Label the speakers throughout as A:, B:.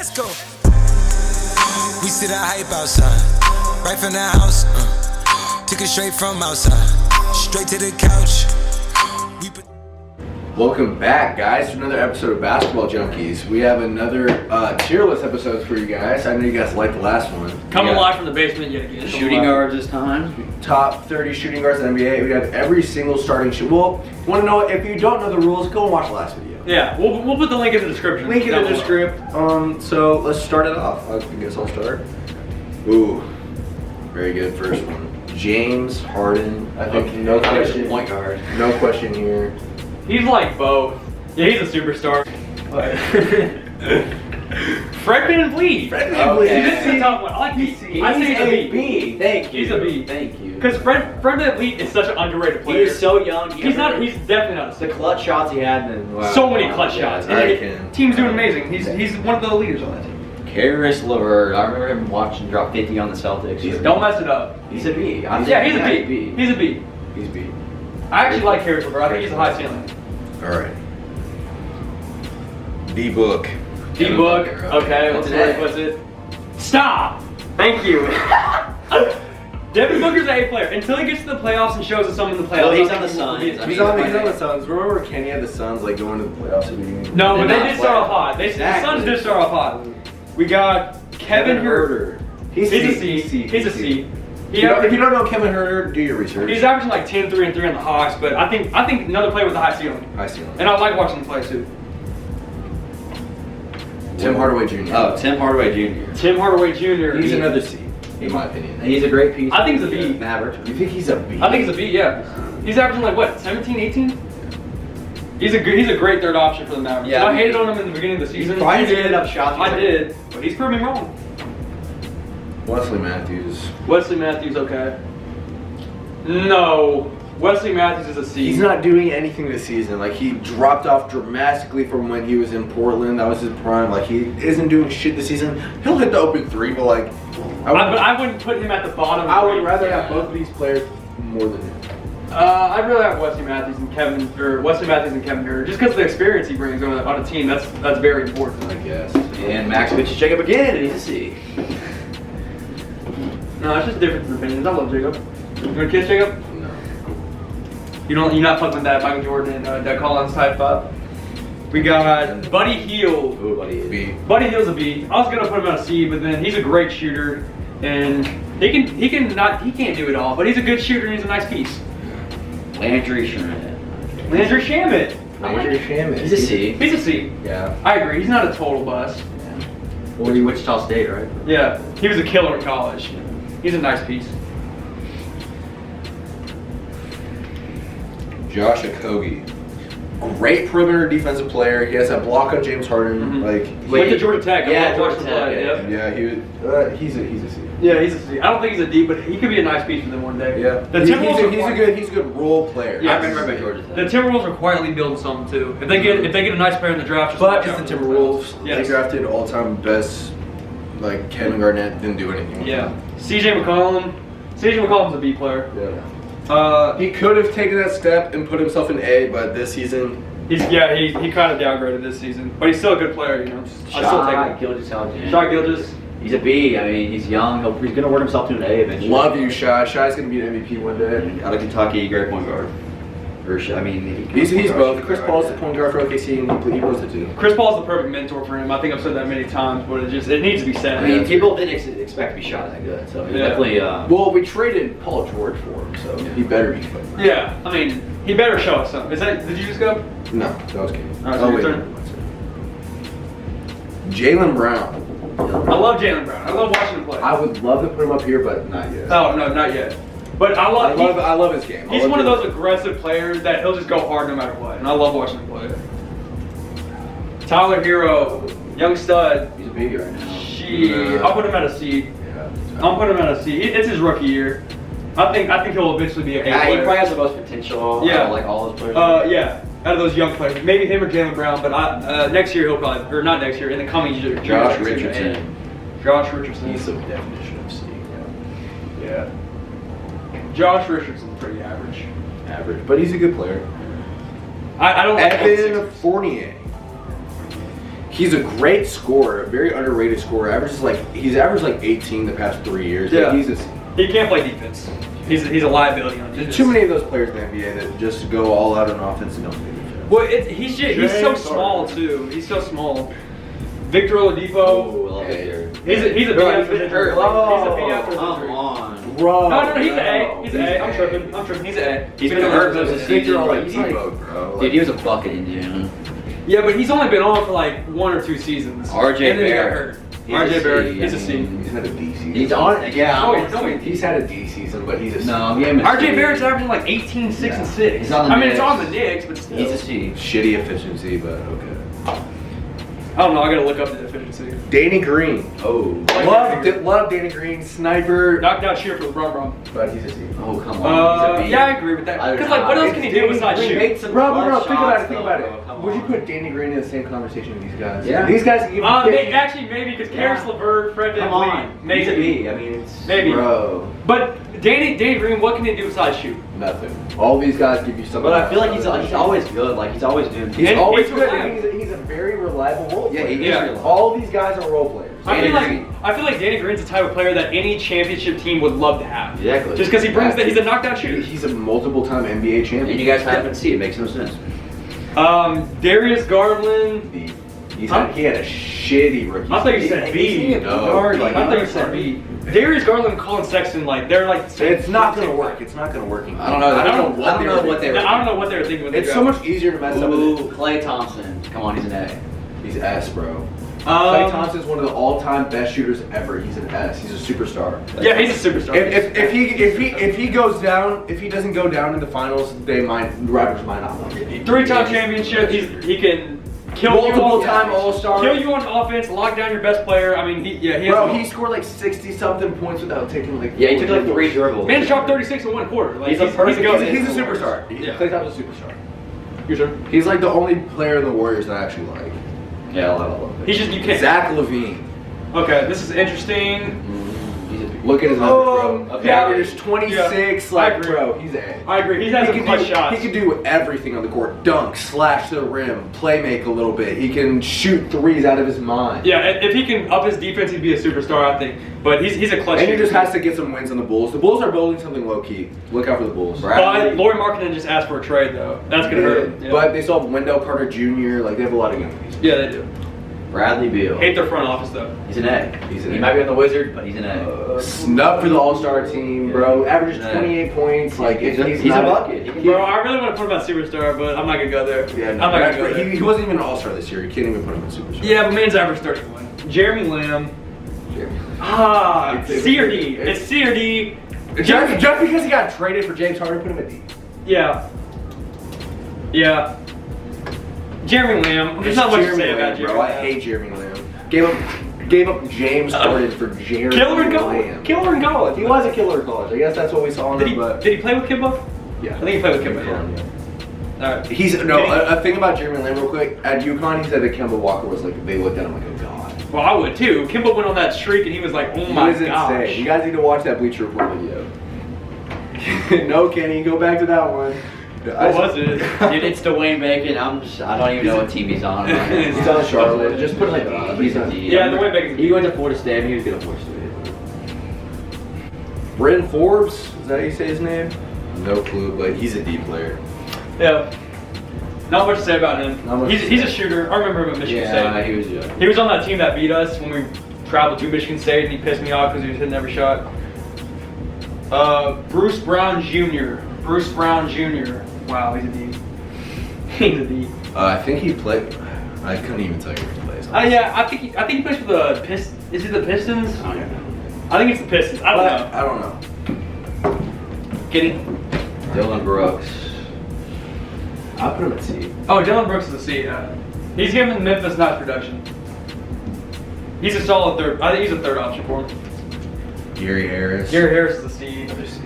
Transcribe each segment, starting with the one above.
A: Let's go. We see the hype outside, right from the house. Took it straight from outside, straight to the couch.
B: Welcome back, guys, to another episode of Basketball Junkies. We have another tier list episode for you guys. I know you guys liked the last one.
C: Coming live from the basement yet again.
D: Shooting guards this time.
B: Top 30 shooting guards in the NBA. We have every single starting shoot. Well, want to know? If you don't know the rules, go and watch the last video.
C: Yeah, we'll put the link in the description.
B: Link in the description. So let's start it off. I guess I'll start. Ooh, very good first one. James Harden. I think no question.
D: Point guard.
B: No question here.
C: He's like both. Yeah, he's a superstar. Fred VanVleet.
B: Fred VanVleet.
C: This is a tough one. I like he's a B.
D: Thank you.
C: He's a B.
D: Thank you.
C: Because Fred VanVleet is such an underrated player.
D: He is so young.
C: He's definitely not a
D: The clutch shots he had.
C: So many clutch shots.
B: I
C: And
B: can-
C: team's doing amazing. He's one of the leaders on that team.
D: Karis LeVert. I remember him watching drop 50 on the Celtics.
C: Don't mess it up.
D: He's a B.
C: Yeah, he's a B. He's a B.
D: He's B.
C: I actually like Karis LeVert. I think he's a high ceiling.
B: All right. D-Book.
C: D-Book. Okay, what's it? Stop! Thank you. Devin Booker's an A player. Until he gets to the playoffs and shows us something in the playoffs.
D: Well, he's on the Suns.
B: He's on the Suns. Remember when Kenny had the Suns like going to the playoffs?
C: No, but they did start off hot. The Suns did start off hot. We got Kevin Huerter. He's a C. He's a C.
B: If you don't know Kevin Huerter, do your research.
C: He's averaging like 10, 3, and 3 on the Hawks, but I think another player with a high ceiling.
B: High ceiling.
C: And I like watching him play too.
B: Tim Hardaway Jr.
D: Oh, Tim Hardaway Jr.
C: Tim Hardaway Jr.
B: He's another C, in my opinion.
D: He's a great piece.
C: I think he's a B.
D: Average.
B: You think he's a B?
C: I think he's a B, yeah. He's averaging like what, 17, 18? He's a great third option for the Mavericks.
D: Yeah,
C: I hated on him in the beginning of the season.
D: Finally ended up shots.
C: I did, but he's proving me wrong.
B: Wesley Matthews,
C: okay. No, Wesley Matthews is a C.
B: He's not doing anything this season. Like, he dropped off dramatically from when he was in Portland. That was his prime. Like, he isn't doing shit this season. He'll hit the open three, but like,
C: I wouldn't put him at the bottom.
B: I would rather have both of these players more than him.
C: I'd rather have Wesley Matthews and Kevin Huerter, just because of the experience he brings on a team. That's very important.
B: I guess.
D: And Max pitches Jacob again, and he's a C.
C: No, it's just difference in opinions. I love Jacob. You want to kiss Jacob?
B: No.
C: You're not fucking with that Michael Jordan and Doug Collins type up. We got Buddy Hield.
D: Ooh, buddy.
B: B.
C: Buddy Hield's a B. I was gonna put him on a C, but then he's a great shooter, and he can't do it all, but he's a good shooter and he's a nice piece.
D: Landry Shamet.
C: Landry Shamet.
D: He's a C.
C: He's a C.
B: Yeah.
C: I agree. He's not a total bust.
D: Well, he's Wichita State, right?
C: Yeah, he was a killer in college. He's a nice piece.
B: Josh Okogie. Great perimeter defensive player. He has that block on James Harden. Like,
C: Went to Georgia Tech.
D: Yeah,
C: Georgia
D: Georgia Tech.
C: Yep.
B: yeah, he's a C.
C: Yeah, he's a C. I don't think he's a D, but he could be a nice piece for them one day.
B: Yeah.
C: The Timberwolves
B: He's a good role player.
C: Yeah,
D: I remember about Georgia Tech.
C: The Timberwolves are quietly building something too. If they get a nice player in the draft, just
B: But
C: watch
B: it's
C: out
B: the
C: for them.
B: Timberwolves.
C: Yes.
B: They drafted all-time best. Like, Kevin Garnett didn't do anything. with
C: Yeah.
B: them.
C: CJ McCollum's a B player.
B: Yeah.
C: He
B: He could have taken that step and put himself in A, but this season,
C: he kind of downgraded this season, but he's still a good player, you know. I still take him.
D: Gilgeous-Alexander.
C: Shai Gilgeous.
D: He's a B. I mean, he's young. He's going to work himself to an A eventually.
B: love you, Shai. Shai's gonna be an MVP one day.
D: Out of Kentucky, great point guard.
B: He's both. Chris Paul's the point guard for OKC, and he was the two.
C: Chris Paul's the perfect mentor for him. I think I've said that many times, but it needs to be said.
D: I mean, people didn't expect to be shot that good, so he's definitely.
B: Well, we traded Paul George for him, so he better be good.
C: Yeah, I mean, he better show us something. Did you just go?
B: No, that was King.
C: Alright, so your turn.
B: Jaylen Brown.
C: I love Jaylen Brown. I love watching him play.
B: I would love to put him up here, but not yet.
C: Oh no, not yet. But I
B: love his game.
C: He's one of those aggressive players that he'll just go hard no matter what, and I love watching him play. Tyler Hero, young stud.
B: He's a baby right now.
C: I'll put him at a C.
B: Yeah.
C: I'll put him at a C. It's his rookie year. I think he'll eventually be a A
D: he
C: player.
D: probably has the most potential.
C: Yeah.
D: Like all those players.
C: Yeah. Out of those young players, maybe him or Jaylen Brown, but next year he'll probably, or not next year, in the coming year.
B: Josh Richardson.
C: Josh Richardson.
B: He's the definition of C.
C: Yeah. Josh Richardson's pretty average.
B: But he's a good player.
C: I don't like
B: Evan Fournier. He's a great scorer, a very underrated scorer. He's averaged like 18 the past 3 years.
C: Yeah.
B: Like,
C: He can't play defense. He's a liability on defense.
B: there's too many of those players in the NBA that just go all out on offense and don't play defense.
C: Well, he's so small too. He's so small. Victor Oladipo. He's a B after his injury. He's a B after his injury.
D: Come on.
B: Bro.
C: No, he's an A. He's an A. I'm tripping. He's an A.
D: He's been hurt most of the
B: Victor
D: season.
B: Oladipo, bro.
D: Dude, he was a bucket in June.
C: Yeah, but he's only been on for like 1 or 2 seasons.
D: RJ
C: and then he got
D: Barrett.
C: hurt.
D: He's
C: RJ
D: a
C: Barrett.
D: C,
C: He's a
D: I
C: C.
D: mean,
B: He's had a D season.
D: He's on. Yeah.
B: He's had a D season, but he's a C.
D: No, he ain't a
C: RJ
D: C.
C: Barrett's averaging like 18, 6, and 6.
D: He's on the
C: I mean, it's
D: Knicks.
C: on the Knicks, but still.
D: He's a C.
B: Shitty efficiency, but okay.
C: I don't know. I gotta look up the efficiency.
B: Danny Green.
D: Oh.
B: Love Danny Green, sniper.
C: Knocked out cheer for LeBron, bro.
B: But he's a C.
D: Oh, come on. He's a B.
C: Yeah, I agree with that. Because like, what else can he do besides shoot?
B: Bro, think about it.
D: Come
B: Would you
D: on.
B: put Danny Green in the same conversation with these guys?
D: Yeah.
B: These guys can
C: Actually, maybe because
D: Yeah.
C: Karis LeVert, Fred
D: Come on.
C: VanVleet,
D: He's a
C: maybe.
D: B. I mean, it's.
C: Maybe.
B: Bro,
C: But Danny Green, what can he do besides shoot?
B: nothing. All these guys give you something.
D: But I feel like he's always good. Like, he's always doing.
B: He's
C: And
B: always
C: he's
B: good.
C: reliable.
B: And he's a very reliable role player.
D: Yeah, he is
C: Yeah.
D: reliable.
B: All these guys are role players.
C: I feel
D: Danny
C: like Danny Green's the type of player that any championship team would love to have.
D: Exactly.
C: Just because he brings that, he's a knockdown shooter.
B: He's a multiple-time NBA champion.
D: And you guys happen to see it. Makes no sense.
C: Darius Garland.
B: He had a shitty rookie.
C: I thought you said B.
B: No,
C: I thought you said B. Darius Garland and Colin Sexton, like they're like.
B: It's not gonna work. It's not gonna work.
D: I don't know.
C: I don't know
D: what they were.
C: I don't know what they were thinking when they
B: It's so much easier to mess up with
D: Ooh, Klay Thompson. Come on, he's an A.
B: it. He's S, bro. Klay
C: Um,
B: Thompson's one of the all-time best shooters ever. He's an S. He's a superstar.
C: Yeah, he's a superstar.
B: If he goes down, if he doesn't go down in the finals, the Raptors might not win.
C: 3-time championship. He can kill
B: Multiple-time
C: you on,
B: All-Star.
C: Kill you on offense. Lock down your best player. I mean, he has.
B: Bro, he scored like 60-something points without taking like.
D: Yeah, he took like 3 dribbles.
C: Man dropped 36 in 1 quarter. Like,
D: He's a perfect-
C: goated.
B: He's a superstar.
C: Yeah.
B: Klay Thompson's a superstar.
C: You sure?
B: He's like the only player in the Warriors that I actually like.
D: Yeah, I'll have a look.
C: He's just you can't.
B: Zach LaVine.
C: Okay, this is interesting.
D: He's a B.
B: Look at his numbers, bro.
D: okay.
B: He averages 26.
C: Yeah, I
B: Like,
C: agree.
B: bro, he's A.
C: I agree. He has some clutch shots.
B: He can do everything on the court. Dunk, slash to the rim, play make a little bit. He can shoot threes out of his mind.
C: Yeah, if he can up his defense, he'd be a superstar, I think. But he's a clutch
B: And he
C: shooter.
B: just has to get some wins on the Bulls. The Bulls are building something low key. Look out for the Bulls.
C: But Laurie Markkinen just asked for a trade, though. That's gonna hurt him. Yeah.
B: But they still have Wendell Carter Jr. Like they have a lot of young pieces.
C: Yeah, they do.
D: Bradley Beal.
C: Hate their front office, though.
D: He's an A.
B: He's an
D: He
B: A.
D: might be on the Wizard, but he's an A.
B: Snub for the All-Star team, bro. Averages
D: Yeah.
B: 28 points. Like if
D: He's
B: not
D: a bucket. He can
C: Bro, I really want to put him on superstar, but I'm not gonna go there.
B: Yeah,
C: I'm not gonna go there.
B: he wasn't even an All-Star this year. You can't even put him in Superstar.
C: Yeah, but man's average 31. Jeremy Lamb. C or D. It's C or D.
B: Just because he got traded for James Harden, put him at D.
C: Yeah. Yeah. Jeremy Lamb. There's not much to say about Jeremy
B: bro. I
C: Lamb.
B: hate Jeremy Lamb. Gave up James Harden for Jeremy
C: Killer in
B: Lamb.
C: college. Killer in college.
B: He was a killer in college. I guess that's what we saw in
C: Did
B: him.
C: he,
B: But
C: did he play with Kimba?
B: yeah,
C: I think he played with Kimba, yeah. Alright.
B: He's a thing about Jeremy Lamb real quick. At UConn, he said that Kemba Walker was like they looked at him like a god.
C: Well, I would too. Kimba went on that streak and he was like, oh my
B: He was
C: gosh.
B: insane. You guys need to watch that Bleacher Report video. No, Kenny, go back to that one.
C: What was it?
D: Dude, it's Dwayne Bacon. I don't even know what team he's on.
B: He's on Charlotte. Just put like
D: He's a D.
C: Yeah, Dwayne Bacon's
D: He went to Florida State. He was good at Florida State.
B: Bryn Forbes. Is that how you say his name? No clue, but he's a D player.
C: Yeah. Not much to say about him.
B: Not much to
C: He's
B: say.
C: a shooter. I remember him at Michigan
D: Yeah,
C: State.
D: he was young.
C: He was on that team that beat us when we traveled to Michigan State, and he pissed me off because he was hitting every shot. Bruce Brown Jr. Bruce Brown Jr. Wow, he's a D. He's a D.
B: I think he played. I couldn't even tell you where he plays.
C: Yeah, I think he plays for the Pistons. Is it the Pistons?
D: I don't know.
C: I think it's the Pistons. I don't know.
B: I don't know.
C: Kidding.
D: Dylan Brooks.
B: I'll put him at C.
C: Oh, Dylan Brooks is a C. He's giving Memphis nice production. He's a solid third. I think he's a third option for him.
B: Gary Harris.
C: Gary Harris is a C.
B: Another C.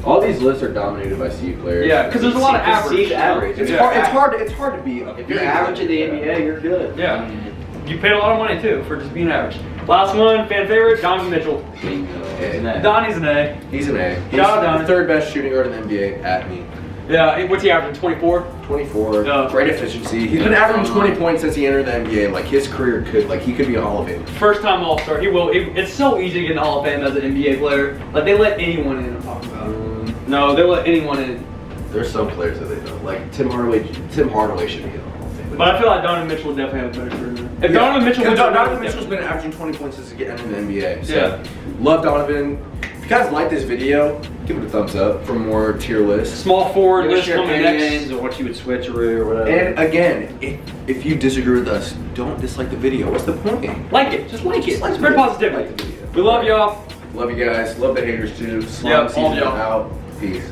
B: All these lists are dominated by C players.
C: Yeah, because there's a lot of average.
D: C's average.
B: It's
C: Yeah.
B: hard. It's hard to be.
D: If you're average in the NBA, you're good.
C: Yeah. You paid a lot of money too for just being average. Last one, fan favorite, Donovan Mitchell.
D: Bingo.
B: Yeah.
C: Donnie's an A.
B: He's an A. He's
C: Shout out
B: the
C: Donnie.
B: third best shooting guard in the NBA at me.
C: Yeah, what's he averaging? 24?
B: 24.
C: No.
B: Great efficiency. He's been averaging 20 points since he entered the NBA. Like his career he could be a Hall of Famer.
C: First time All-Star. He will. It's so easy to get in the Hall of Fame as an NBA player. Like they let anyone in. I'm talking about. No, they let anyone in.
B: There's some players that they don't. Like Tim Hardaway should be in the Hall of Fame.
C: But I feel like Donovan Mitchell would definitely have a better career. If Donovan Mitchell would
B: Donovan Mitchell's been averaging 20 points since he entered the NBA. So love Donovan. If you guys like this video, give it a thumbs up for more tier lists.
C: Small forward list
D: your
C: coming next.
D: opinions or what you would switch or whatever.
B: And again, if you disagree with us, don't dislike the video. What's the point?
C: Like it. Just like it.
B: Like
C: Spread
B: the
C: positivity.
B: video.
C: We love y'all.
B: Love you guys. Love the haters too. Slum
C: Yeah, all
B: season
C: y'all.
B: out. Peace.